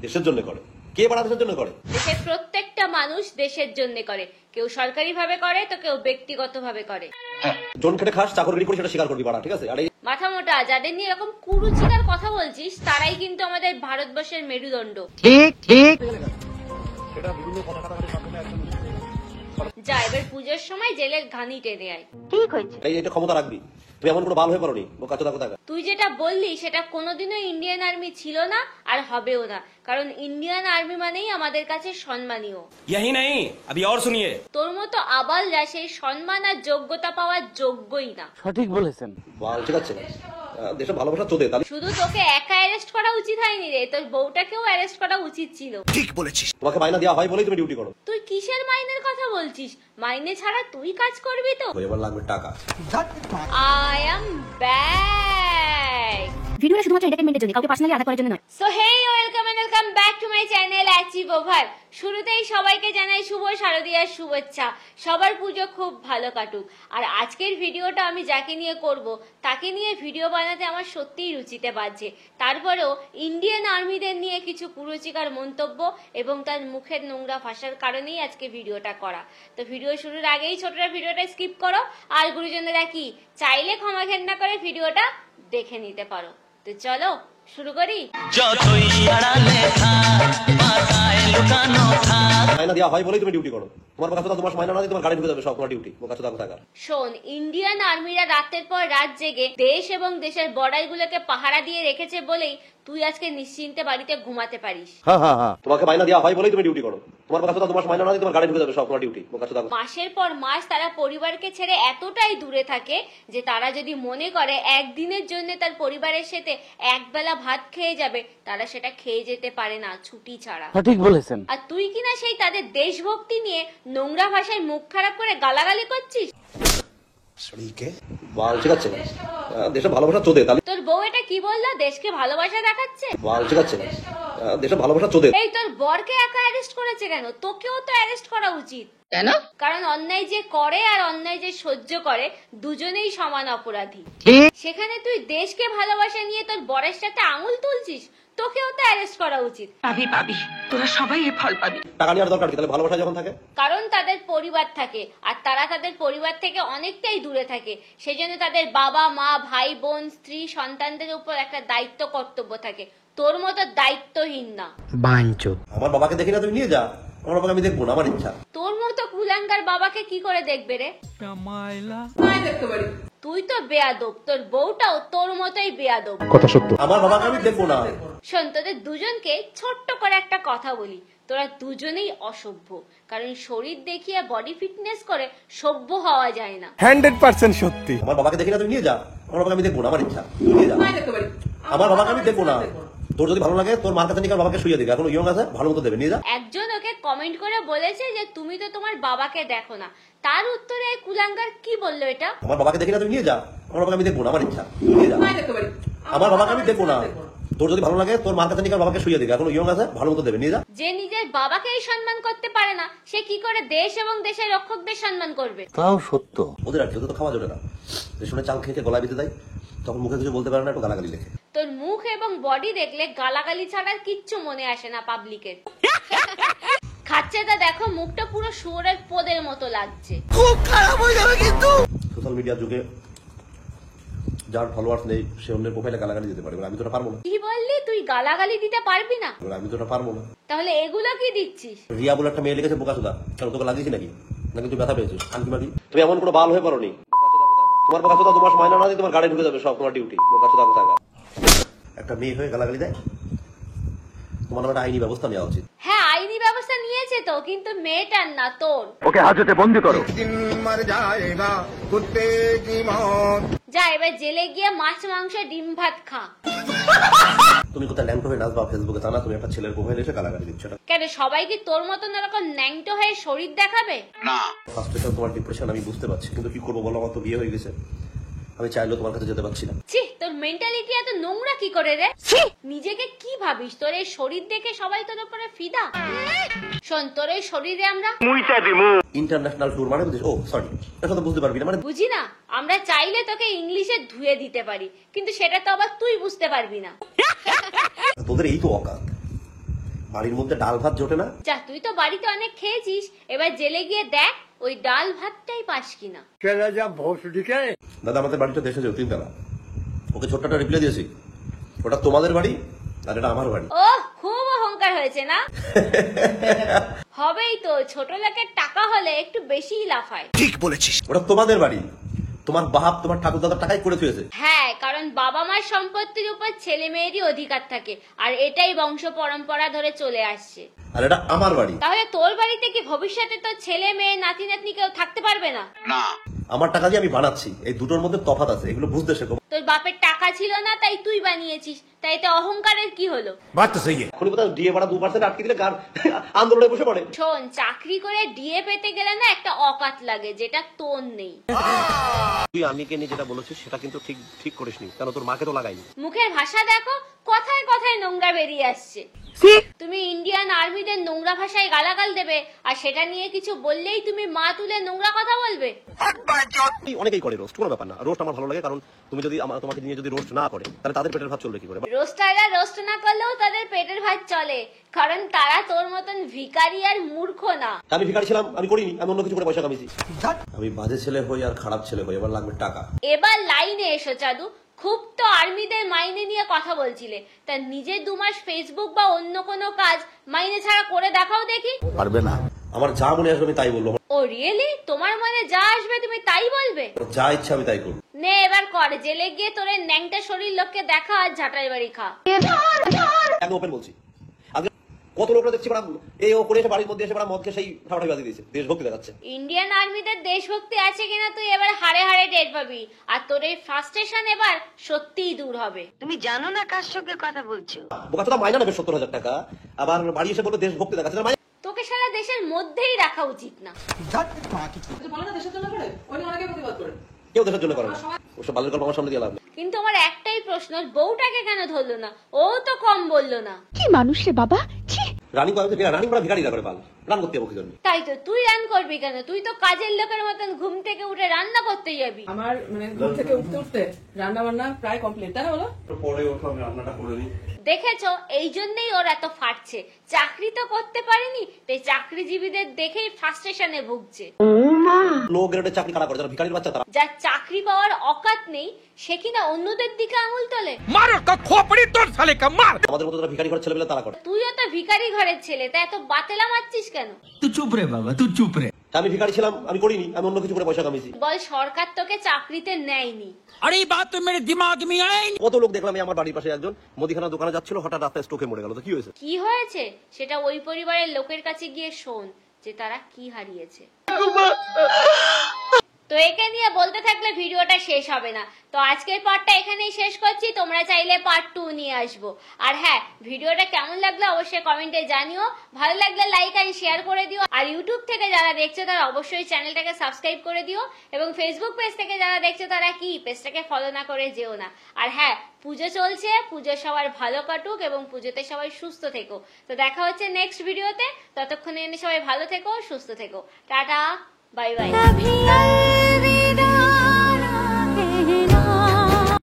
দেশের জন্য করে। কে বাড়া দেশের জন্য করে? দেশের প্রত্যেকটা মানুষ দেশের জন্য করে, কেউ সরকারি ভাবে করে তো কেউ ব্যক্তিগত ভাবে করে। জন খেটে খাস, চাকরগিরি করে সেটা স্বীকার করবি বাড়া, ঠিক আছে? আর এই মাথা মোটা যাদের নিয়ে এরকম কুরুচিকার কথা বলছিস তারাই কিন্তু আমাদের ভারতবর্ষের মেরুদণ্ড। ঠিক ঠিক। সেটা বিভিন্ন কথা কাটাকাটির মাধ্যমে একদম যা এবার পুজোর সময় জেলের ঘানি টেনে আয়। ঠিক হয়েছে। এটা ক্ষমতা রাখবি। তুমি এমন কোনো বাল হয়ে পারোনি বোকা চোদা কোথাকার। তুই যেটা বললি সেটা কোনোদিনও ইন্ডিয়ান আর্মি ছিল না আর হবেও না, কারণ ইন্ডিয়ান আর্মি মানেই আমাদের কাছে সম্মানীয়। यही नहीं, अभी और सुनिए। তোর মতো আবালরা সেই সম্মান আর যোগ্যতা পাওয়ার যোগ্যই না। সঠিক বলেছেন। বাল, ঠিক আছে? দেশে ভালোবাসা চোদে, তাহলে শুধু তোকে একা অ্যারেস্ট করা উচিত হয়নি রে, তোর বউটাকেও অ্যারেস্ট করা উচিত ছিল। তোমাকে মাইনা দেওয়া হয় বলেই তুমি ডিউটি করো। তুই কিসের মাইনের কথা বলছিস? মাইনে ছাড়া তুই কাজ করবি তো? এবার লাগবে টাকা। I am back. ভিডিওটা শুধুমাত্র এন্টারটেইনমেন্টের জন্য, কাউকে পার্সোনালি আঘাত করার জন্য নয়। So hey, welcome back to my channel achieve over. শুরুতেই সবাইকে জানাই শুভ শারদীয়ার শুভেচ্ছা। সবার পুজো খুব ভালো কাটুক। আর আজকের ভিডিওটা আমি যাকে নিয়ে করব তাকে নিয়ে ভিডিও বানাতে আমার সত্যিই রুচিতে বাজছে। তারপরেও ইন্ডিয়ান আর্মিদের নিয়ে কিছু কুরুচিকার মন্তব্য এবং তার মুখের নোংরা ভাষার কারণেই আজকে ভিডিওটা করা। তো ভিডিও শুরুর আগেই ছোটরা ভিডিওটা স্কিপ করো, আর গুরুজনেরা কি চাইলে ক্ষমা ঘেন্না করে ভিডিওটা দেখে নিতে পারো। তো চলো শুরু করি। মাইনা দেওয়া হয় বলেই তুমি ডিউটি করো। তোমার কথা তোমার মাইনা না দিয়ে তোমার গাড়ি ঢুকে যাবে সব, তোমার ডিউটি বোকা চোদা কোথাকার। শোন, ইন্ডিয়ান আর্মিরা রাতের পর রাত জেগে দেশ এবং দেশের বর্ডারগুলোকে পাহারা দিয়ে রেখেছে বলেই তুই আজকে নিশ্চিন্তে বাড়িতে ঘুমাতে পারিস। তোমাকে মাইনা দেওয়া হয় বলেই তুমি ডিউটি করো। তোমার কথা তোমার মাইনা না দিয়ে তোমার গাড়ি ঢুকে যাবে সব, তোমার ডিউটি বোকা চোদা। মাসের পর মাস তারা পরিবারকে ছেড়ে এতটাই দূরে থাকে যে তারা যদি মনে করে একদিনের জন্য তার পরিবারের সাথে একবেলা ভাত খেয়ে যাবে, তারা সেটা খেয়ে যেতে পারে না ছুটি ছাড়া। সঠিক বলেছেন। আর তুই কিনা সেই তাদের দেশভক্তি নিয়ে নোংরা ভাষায় মুখ খারাপ করে গালাগালি করছিস। বাল, ঠিক আছে? দেশে ভালোবাসা চোদে, তাহলে তোর বউ এটা কি বললো? দেশকে ভালোবাসা দেখাচ্ছে। বাল, ঠিক আছে? দেশে ভালোবাসা চোদে। এই তোর বরকে একা অ্যারেস্ট করেছে কেন? তোকেও তো অ্যারেস্ট করা উচিত। কেন? কারণ অন্যায় যে করে আর অন্যায় যে সহ্য করে দুজনেই সমান অপরাধী। ঠিক। সেখানে তুই দেশকে ভালোবাসা নিয়ে তোর বরের সাথে আঙুল তুলছিস, তোকেও তো অ্যারেস্ট করা উচিত। পাবি পাবি, তোরা সবাই এ ফল পাবি। টাকা নেওয়ার দরকার কি তাহলে ভালোবাসা যখন থাকে? কারণ তাদের পরিবার থাকে আর তারা তাদের পরিবার থেকে অনেকটাই দূরে থাকে, সেজন্য তাদের বাবা মা ভাই বোন স্ত্রী সন্তানদের উপর একটা দায়িত্ব কর্তব্য থাকে। তোর মতো দায়িত্বহীন না। বাঞ্চোদ। আমার বাবাকে দেখি না, তুমি নিয়ে যা। আমার বাবাকে আমি দেখবো না, আমার ইচ্ছা। তোর মতো কুলাঙ্গার বাবাকে কি করে দেখবে রে? তুই তো বেয়াদব, তোর বউটাও তোর মতোই বেয়াদব। আমার বাবাকে আমি দেখবো না। শোন, তোদের দুজনকে ছোট্ট করে একটা কথা বলি, তোরা দুজনেই অসভ্য। কারণ শরীর দেখিয়ে বডি ফিটনেস করে সভ্য হওয়া যায় না। 100% সত্যি। আমার বাবাকে দেখি না, তুমি নিয়ে যা। আমার বাবাকে আমি দেখবো না, আমার ইচ্ছা। নিয়ে যা। আমার বাবাকে আমি দেখবো না। তোর যদি ভালো লাগে তোর মার কাছে নিয়ে বাবাকে শুয়ে দিবে, এখন ইয়ং আছে, ভালো মতো দেবে, নিয়ে যা। একজন ওকে কমেন্ট করে বলেছে যে তুমি তো তোমার বাবাকে দেখো না, তার উত্তরে এই কুলাঙ্গার কি বললো এটা? আমার বাবাকে দেখি না, তুমি নিয়ে যা। আমার বাবাকে আমি দেখবো না, আমার ইচ্ছা। নিয়ে যা। আমার বাবাকে আমি দেখবো না। তোর যদি ভালো লাগে তোর মার কাছে নিয়ে বাবাকে শুয়ে দিবে, এখন ইয়ং আছে, ভালো মতো দেবে, নিয়ে যা। যে নিজের বাবাকেই সম্মান করতে পারে না, সে কি করে দেশ এবং দেশের রক্ষকদের সম্মান করবে? তাও সত্য। ওদের আর কি, ওদের তো খাওয়া যাবে না। রেশনে চাল খেয়ে গলায় বেঁধে দেয়, তখন মুখে কিছু বলতে পারে না, একটু গালাগালি লেখে। তোর মুখ এবং বডি দেখলে গালাগালি ছাড়া কিচ্ছু মনে আসে না পাবলিকের। খাচ্ছে তা দেখো, মুখটা পুরো শুয়োরের পোদের মতো লাগছে। খুব খারাপ হয়ে যাবে কিন্তু। সোশ্যাল মিডিয়ার যুগে যার ফলোয়ার্স নেই সে অন্যের প্রোফাইলে গালাগালি দিতে পারে, আমি তো এটা পারবো না। কি বললি? তুই গালাগালি দিতে পারবি না? আমি তো এটা পারবো না। তাহলে এগুলো কি দিচ্ছিস? রিয়া বলে একটা মেয়ে লিখেছে বোকা চোদা, কেন তোকে লাগিয়েছি নাকি? নাকি তুই ব্যথা পেয়েছিস? আনকি তুমি এমন কোনো বাল হয়ে পারোনি। তোমার বোকা চোদা তোমার মাইনা না দিয়ে তোমার গাড়ি ঢুকে যাবে সব, তোমার ডিউটি বোকা চোদা কোথাকার। একটা মেয়ে হয়ে গালাগালি দেয়, তোমার নামে একটা আইনি ব্যবস্থা নেওয়া উচিত। হ্যাঁ, আইনি ব্যবস্থা নিয়েছে তো, কিন্তু মেয়েটার না, তোর। ওকে হাজতে বন্দি করো। যা এবার জেলে গিয়ে মাছ মাংস ডিম ভাত খা। তুমি কোথায় ল্যাংটো হয়ে নাচবা ফেসবুকে, তা না তুমি একটা ছেলের প্রোফাইলে এসে গালাগালি দিচ্ছ। কেন সবাই কি তোর মতন এরকম ন্যাংটো হয়ে শরীর দেখাবে? ফার্স্টেশন তোমার ডিপ্রেশন আমি বুঝতে পারছি, কিন্তু কি করবো বলো, আমার তো বিয়ে হয়ে গেছে, আমি চাইলেও তোমার কাছে যেতে পারছি না। ছি, তোর মেন্টালিটি এত নোংরা কি করে রে? নিজেকে কি ভাবিস? তোর এই শরীর দেখে সবাই তোর উপরে ফিদা? শোন, তোর এই শরীরে আমরা ইন্টারন্যাশনাল ট্যুর মানে বুঝিস? ও সরি, এটা তো বুঝতে পারবি না মানে। বুঝি না, আমরা চাইলে তোকে ইংলিশে ধুয়ে দিতে পারি, কিন্তু সেটা তো আবার তুই বুঝতে পারবি না। তোদের এই তো অকাত, বাড়ির মধ্যে ডাল ভাত জোটে না? যা, তুই তো বাড়িতে অনেক খেয়েছিস, এবার জেলে গিয়ে দেখ ওই ডাল ভাতটাই পাস কিনা। দাদা আমাদের বাড়িটা দেশে যাও 3 তলা। ওকে ছোট্ট একটা রিপ্লাই দিয়েছি, ওটা তোমাদের বাড়ি আর এটা আমার বাড়ি। ও খুব অহংকার হয়েছে না? হবেই তো, ছোট লোকের টাকা হলে একটু বেশিই লাফায়। ঠিক বলেছিস। ওটা তোমাদের বাড়ি, তোমার বাপ তোমার ঠাকুর দাদার টাকাই করে থুয়েছে। হ্যাঁ, কারণ বাবা মার সম্পত্তির উপর ছেলে মেয়েরই অধিকার থাকে, আর এটাই বংশ পরম্পরা ধরে চলে আসছে। আর এটা আমার বাড়ি। তাহলে তোর বাড়িতে কি ভবিষ্যতে তোর ছেলে মেয়ে নাতি নাতনি কেউ থাকতে পারবে না? আমার টাকা দিয়ে আমি বানাচ্ছি, এই দুটোর মধ্যে তফাৎ আছে, এগুলো বুঝতে শেখো। তোর বাপের টাকা ছিল না তাই তুই বানিয়েছিস, তাই তো অহংকারের কি হলো? বাত তো সহি এখনই বোধহয় ডিএ ভাড়া 2% আটকে দিলে গান আন্দোলনে বসে পড়ে। শোন, চাকরি করে ডিএ পেতে গেলে না একটা অকাত লাগে, যেটা তোর নেই। তুই আমিকে নিয়ে যেটা বলেছিস সেটা কিন্তু ঠিক করিসনি, কারণ তোর মাকে তো লাগাইনি। মুখের ভাষা দেখো, কথায় কথায় নোংরা বেরিয়ে আসছে। তুমি ইন্ডিয়ান আর্মিদের নোংরা ভাষায় গালাগাল দেবে, আর সেটা নিয়ে কিছু বললেই তুমি মা তুলে নোংরা কথা বলবে। অনেকেই করে রোস্ট, কোনো ব্যাপার না। রোস্ট আমার ভালো লাগে, কারণ তুমি যদি তোমাকে নিয়ে যদি রোস্ট না করে তাহলে তাদের পেটের ভাত চলবে কি করে? রোস্টাররা রোস্ট না করলেও তাদের পেটের ভাত চলে, কারণ তারা তোর মতন ভিখারি আর মূর্খ না। আমি ভিখারি ছিলাম, আমি করিনি, আমি অন্য কিছু করে পয়সা কামিয়েছি। আমি বাজে ছেলে হই আর খারাপ ছেলে হই, এবার লাগবে টাকা। এবার লাইনে এসো চাদু। খুব তো আর্মিদের মাইনে নিয়ে কথা বলছিলে, তা নিজে 2 মাস ফেসবুক বা অন্য কোনো কাজ মাইনে ছাড়া করে দেখাও দেখি। পারবে না। আমার যা মনে আসবে আমি তাই বলবো। ও রিয়েলি? তোমার মনে যা আসবে তুমি তাই বলবে? যা ইচ্ছা আমি তাই করবো। নে এবার কর, জেলে গিয়ে তোর এই ন্যাংটা শরীর লোককে দেখা আর ঝাঁটাই বাড়ি খা। আমি ওপেন বলছি, আজকে কত লোকরা দেখছি এই ও করে এসে বাড়ির মধ্যে এসে মদকে সেই ঠাপাঠাপি বাজিয়ে দিয়েছে, দেশভক্তি দেখাচ্ছে। ইন্ডিয়ান আর্মিদের দেশভক্তি আছে কিনা তুই এবার হাড়ে হাড়ে টের পাবি, আর তোর এই ফ্রাস্ট্রেশন এবার সত্যিই দূর হবে। তুমি জানো না কার সঙ্গে কথা বলছো? বোকাচোদা মাইনা নেবে 70,000 টাকা, আবার বাড়ি এসে বলবে দেশভক্তি দেখাচ্ছে। তোকে সারা দেশের মধ্যেই রাখা উচিত না। কেউ দেশের জন্য করে না, ওসব বালের গল্প আমার সামনে দিয়ে লাভ নেই। কিন্তু আমার একটাই প্রশ্ন, বউটাকে কেন ধরলো না? ও তো কম বললো না। কি মানুষ রে বাবা, ছি। রানিং রানিং করা ভিখারিরা করে, বাল রান করতে যাবো কি জন্য? তাই তো, তুই রান করবি কেন? তুই তো কাজের লোকের মতন ঘুম থেকে উঠে রান্না করতে যাবি। আমার মানে ঘুম থেকে উঠতে উঠতে রান্না বান্না প্রায় কমপ্লিট, তাই না বলো? পরে ওঠো, আমি রান্নাটা করে নিই। দেখেছো, এই জন্যই ওর এত ফাটছে। চাকরি তো করতে পারেনি, তাই চাকরিজীবীদের দেখেই ফ্রাস্ট্রেশনে ভুগছে। লো গ্রেডের চাকরি কারা করে, যারা ভিখারির বাচ্চা তারা। যার চাকরি পাওয়ার অকাত নেই, সে কিনা অন্যদের দিকে আঙুল তোলে। মারো কা খোপড়ি তোর সালে কা মার। আমাদের মতো যারা ভিখারি ঘরের ছেলেমেলে তারা করে। তুইও তো ভিখারি ঘরের ছেলে, তাই এত বাতেলা মারছিস কেন? তুই চুপ রে বাবা, তুই চুপ রে। আমি ভিখারি ছিলাম, আমি করিনি, আমি অন্য কিছু করে পয়সা কামিয়েছি। বল সরকার তোকে চাকরিতে নেয়নি। আরে এই বাত তো মেরে দিমাগ মে আই। কত লোক দেখলাম, আমার বাড়ির পাশে একজন মুদিখানা দোকানে যাচ্ছিল, হঠাৎ রাস্তায় স্ট্রোকে মরে গেল। তো কি হয়েছে? কি হয়েছে সেটা ওই পরিবারের লোকের কাছে গিয়ে শোন, যে তারা কি হারিয়েছে। তো একে নিয়ে বলতে থাকলে ভিডিওটা শেষ হবে না, তো আজকের পার্টটা এখানেই শেষ করছি। তোমরা চাইলে পার্ট 2 নিয়ে আসবো। আর হ্যাঁ, ভিডিওটা কেমন লাগলো অবশ্যই কমেন্টে জানিও। ভালো লাগলে লাইক আর শেয়ার করে দিও। আর ইউটিউব থেকে যারা দেখছো তারা অবশ্যই চ্যানেলটাকে সাবস্ক্রাইব করে দিও, এবং ফেসবুক পেজ থেকে যারা দেখছো তারা কি পেজটাকে ফলো না করে যেও না। আর হ্যাঁ, পুজো চলছে, পুজো সবার ভালো কাটুক এবং পুজোতে সবাই সুস্থ থেকো। তো দেখা হচ্ছে নেক্সট ভিডিওতে, ততক্ষণে সবাই ভালো থেকো, সুস্থ থেকো। Tata, bye bye.